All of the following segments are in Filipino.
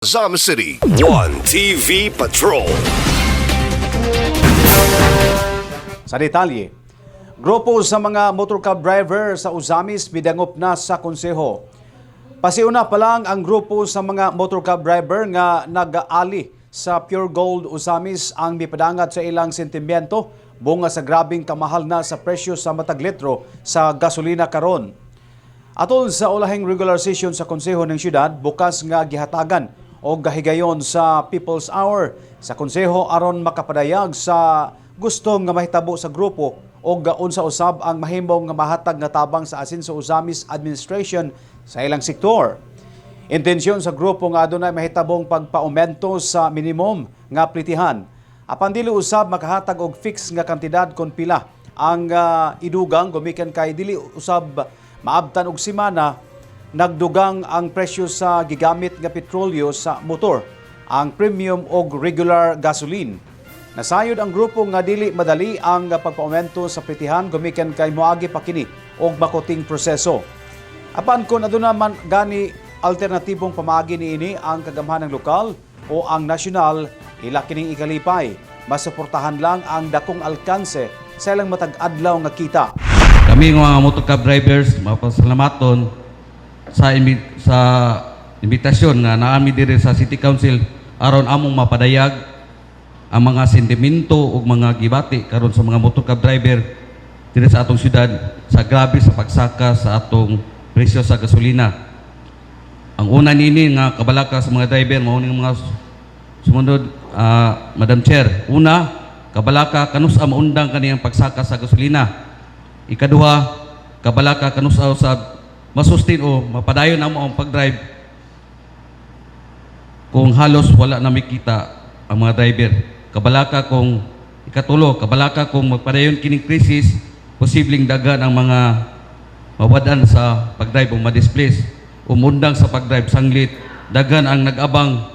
Zama City, One TV Patrol. Sa detalye, grupo sa mga motorcab driver sa Uzamis bidangop na sa konseho. Pasiuna pa lang ang grupo sa mga motorcab driver nga nag-aali sa Pure Gold Uzamis ang mipadangat sa ilang sentimiento bunga sa grabing kamahal na sa presyo sa matag litro sa gasolina karon. Atol sa ulahing regular session sa konseho ng syudad, bukas nga gihatagan o gahigayon sa People's Hour sa konseho aron makapadayag sa gusto nga mahitabo sa grupo o gaon sa usab ang mahimong nga mahatag nga tabang sa asin sa Uzamis administration sa ilang sektor. Intensyon sa grupo nga adunay mahitabong pagpaaumento sa minimum nga plitihan. Apan dili usab makahatag og fix nga kantidad kon pila ang idugang gumikan kay dili usab maabtan og semana. Nagdugang ang presyo sa gigamit nga petrolyo sa motor, ang premium o regular gasoline. Nasayod ang grupo nga dili madali ang pagpaaumento sa plitihan gumikan kay moagi pa kini og makuting proseso. Apan kung aduna man gani alternatibong pamaagi niini ang kagamhanang lokal o ang nasyonal, ila kining ikalipay. Masuportahan lang ang dakong alkanse sa ilang matag-adlaw nga kita. Kami mga motorcab drivers, mapasalamaton sa imbitasyon nga naami diri sa City Council aron among mapadayag ang mga sentimento ug mga gibati karon sa mga motorcab driver diri sa atong syudad sa grabe sa pagsaka sa atong presyo sa gasolina. Ang una nini nga kabalaka sa mga driver mao ning mga sumunod, Madam Chair. Una, kabalaka kanusa maundang kaniyang pagsaka sa gasolina. Ikaduha, kabalaka kanusa sa masustain o mapadayon amo ang pag-drive kung halos wala na makita ang mga driver. Kabalaka kung ikatulo, kabalaka kung magpadayon kining krisis, posibleng dagan ang mga mawadan sa pag-drive o ma-displace o mundang sa pag-drive sanglit, dagan ang nag-abang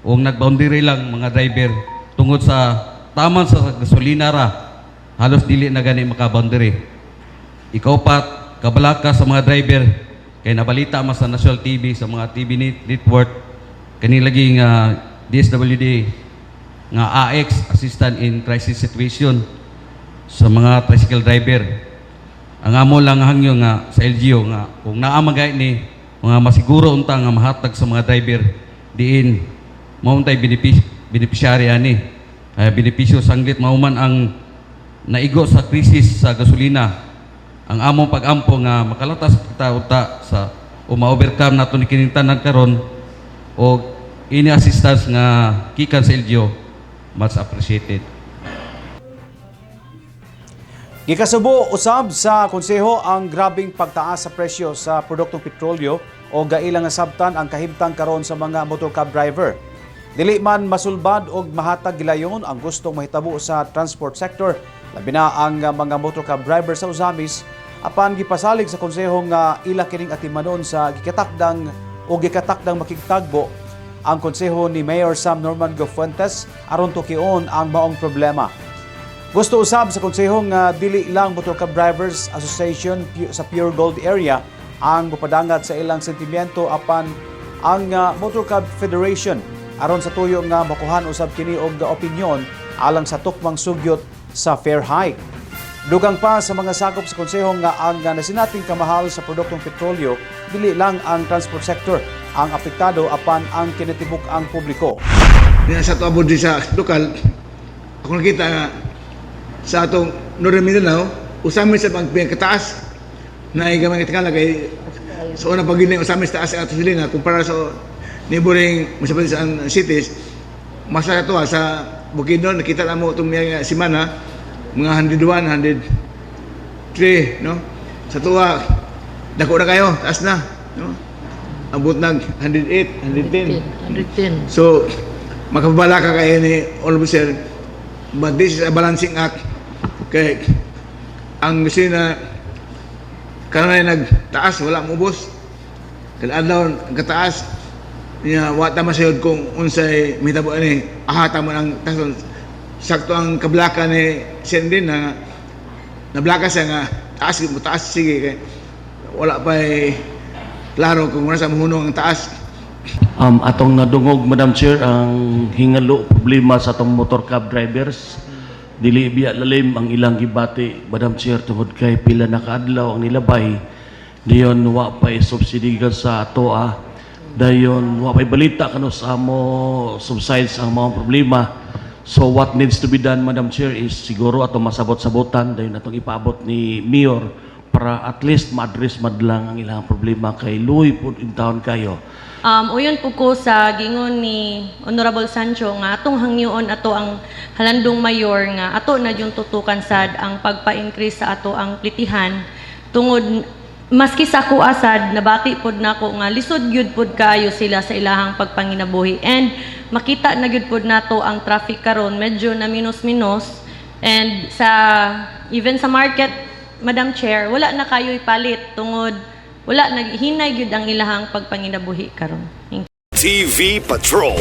o nag-boundary lang mga driver tungod sa taman sa gasolina ra, halos dili na gani maka-boundary. Ikaupat, kabalaka sa mga driver kay nabalita mas sa national TV sa mga TV network kanilagi nga DSWD nga AX assistant in crisis situation sa mga tricycle driver. Ang amo lang hangyo nga sa LGU nga kung naa magay ni mga masiguro unta nga mahatag sa mga driver diin mauntay beneficiary ani benepisyo sanglit mauman ang naigo sa krisis sa gasolina. Ang among pag-ampo nga makalatas kita uta sa o ma-overcome nato ni kining tanan karon o ini assistance nga gikan sa LGU much appreciated. Gikasubo usab sa konseho ang grabing pagtaas sa presyo sa produktong petrolyo o gailang nga sabtan ang kahimtang karon sa mga motorcab driver. Dili man masulbad og mahatag gilayon ang gustong mahitabo sa transport sector, labi na ang mga motorcab driver sa Uzamis. Apan gipasalig sa konseho nga ila kining atimanon sa gikatakdang makigtagbo ang konseho ni Mayor Sam Norman Gofuentes aron tukion ang maong problema. Gusto usab sa konseho nga dili lang Motorcab Drivers Association sa Pure Gold area ang mupadangat sa ilang sentimiento apan ang Motorcab Federation aron sa tuyo nga makuhan usab kini og opinyon alang sa tukmang sugyot sa fair hike. Dugang pa sa mga sakop sa konseho nga ang nasinating kamahal sa produktong petrolyo, dili lang ang transport sector ang apektado apan ang kinatibuk ang publiko. Sa ito abod sa lokal, ako nakita nga sa atong Northern Mindanao, usami sa pagpinagkataas na igamang itikala kay sa unang pag-inay usami sa taas ang ato silina kumpara sa neighboring municipalities and cities. Mas na ito sa Bukidnon, nakita lang mo itong mga simana, mga 101, 103, no? Sa tuwa, dako na kayo, taas na, no? Abot nag 108, 110. So, makabala ka kayo ni Officer, but this is a balancing act. Kaya, ang gusto na karoon ay nagtaas, wala mubos. Kaya adlaw, ang kataas, niya, wata masayod kung unsay mitabo ni, ahata mo ng taas. Sakto ang kablaka ni Sendin na nablaka siya nga taas sige kay wala pa klaro kung wala sa mahunong ang taas Atong nadungog, Madam Chair, ang hingalo problema sa atong motor cab drivers. Dili biya lalim ang ilang gibati, Madam Chair, tungod kay pila na kaadlaw ang nilabay. Diyon wa pa'y subsidigan sa atoa. Dayon wa pa'y balita kano sa mo subsides ang mga problema. So what needs to be done, Madam Chair, is siguro atong masabot-sabotan, dayon atong ipaabot ni Mayor para at least ma-address madlang ang ilang problema kay luoy po in town kayo. Uyon po ko sa gingon ni Honorable Sancho nga atong hangyoon ato ang halandong mayor nga ato na yung tutukan sad ang pagpa-increase sa ato ang plitihan tungod maski sa ako asad nabati pod nako nga lisod gyud pod kaayo sila sa ilahang pagpanginabuhi and makita na gyud pod nato ang traffic karon medyo na minus-minus and sa even sa market, Madam Chair, wala na kayo'y palit tungod wala naghinay gyud ang ilahang pagpanginabuhi karon. TV Patrol.